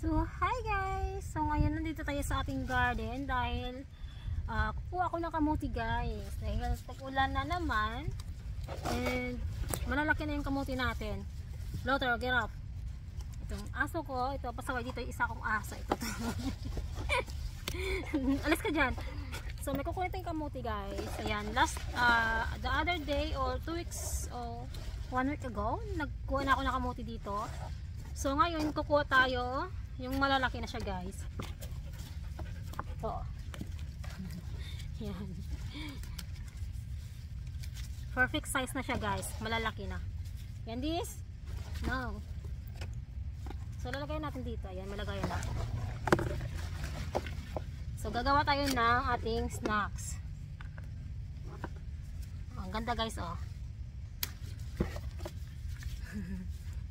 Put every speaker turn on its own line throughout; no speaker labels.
So, hi guys! So, ngayon nandito tayo sa ating garden dahil kukuha ako ng kamuti guys. Dahil tag-ulan na naman and malalaki na yung kamuti natin. Lothar, get up! Itong aso ko, ito pasaway dito yung isa kong aso. Ito. Alis ka dyan! So, may kukuha tayong kamuti guys. Ayan, the other day or 2 weeks or 1 week ago, nagkuha na ako ng kamuti dito. So, ngayon kukuha tayo yung malalaki na siya guys. Ito. Yan. Perfect size na siya guys. Malalaki na. Yan this? No. So lalagay natin dito. Ayan, malagay na. So gagawa tayo ng ating snacks. Ang ganda guys oh.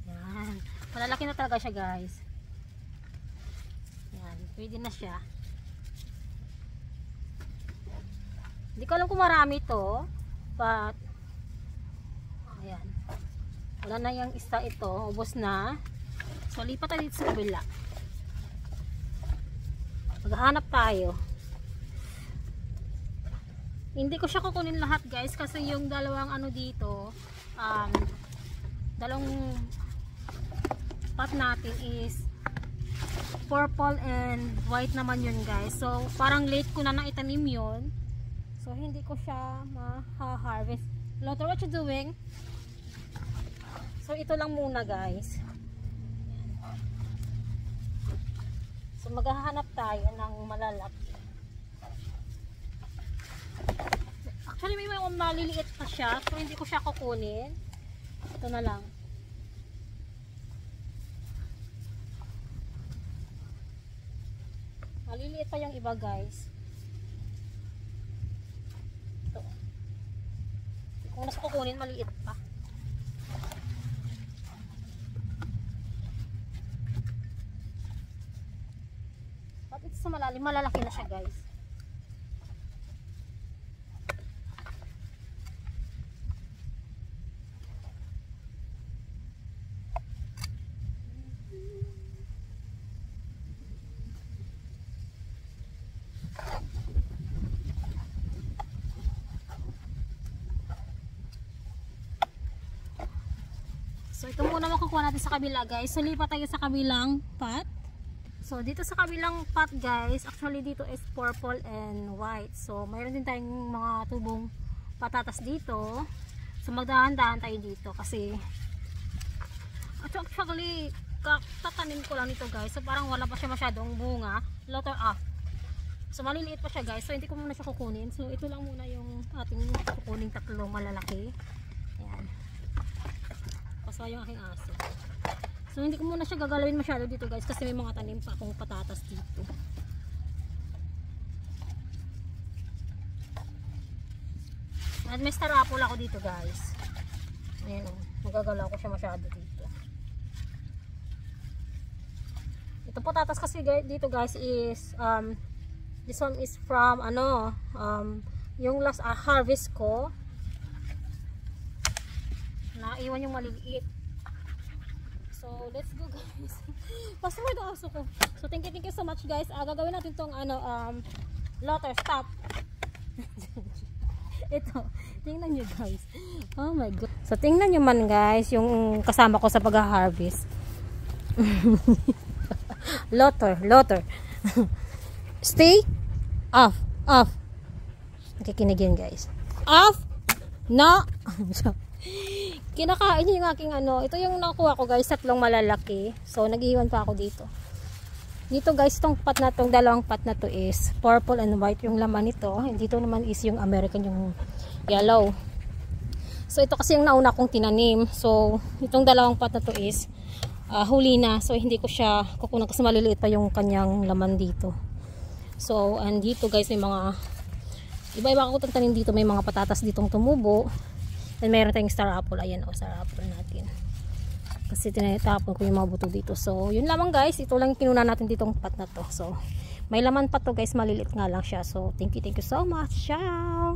Yan. Malalaki na talaga siya guys. Pwede na siya. Hindi ko alam kung marami to, but ayan. Wala na yung isa ito, ubos na. So lipat tayo dito sa kabila. Maghahanap tayo. Hindi ko siya kukunin lahat guys kasi yung dalawang ano dito, dalawang pot natin is purple and white naman yun guys. So parang late ko na itanim yun. So hindi ko siya ma-harvest. Lothar, what you doing? So ito lang muna guys. So maghahanap tayo ng malalaki. Actually may mga maliliit pa siya. So hindi ko siya kukunin. Ito na lang. Maliliit pa yung iba guys. Ito. Kung nasa kukunin, maliit pa. But ito sa malalim, malalaki na siya guys. So ito muna makukuha natin sa kabila guys. So lipat tayo sa kabilang pot. So dito sa kabilang pot guys, actually dito is purple and white. So mayroon din tayong mga tubong patatas dito. So magdahan-dahan tayo dito kasi actually tatanim ko lang nito guys. So parang wala pa siya masyadong bunga. Lothar off. So maliliit pa siya guys. So hindi ko muna siya kukunin. So ito lang muna yung ating kukuning tatlong malalaki. Ayan. So yung aking aso. So hindi ko muna siya gagalawin masyado dito guys kasi may mga tanim pa akong patatas dito. At may star apple ako dito guys. Ayan o. Magagalaw ko siya masyado dito. Ito patatas kasi dito guys is this one is from yung last harvest ko. Naiwan yung maliliit. So, let's go guys. Pasok ito aso ko. So, thank you so much guys. Gagawin natin tong Lothar, stop. Ito, tingnan nyo guys. Oh my god. So, tingnan nyo man guys, yung kasama ko sa pag-harvest. Lothar. Stay. Off. Nakikinig yun guys. Off. No. Kinakain niya yung aking ito yung nakuha ko guys, tatlong malalaki. So nag-iwan pa ako dito. Dito guys, itong pot na tong dalawang pot na to is purple and white yung laman nito. And dito naman is yung American, yung yellow. So ito kasi yung nauna kong tinanim. So itong dalawang pot na to is huli na. So hindi ko siya kukunan kasi maliliit pa yung kanyang laman dito. So and dito guys may mga iba-iba ako tanim dito, may mga patatas ditong tumubo. And mayroon tayong star apple. Ayan o, star apple natin. Kasi tinatapon ko yung mga buto dito. So, yun lamang guys. Ito lang kinunan natin ditong pot na to. So, may laman pa to guys. Malilit nga lang siya. So, thank you so much. Ciao!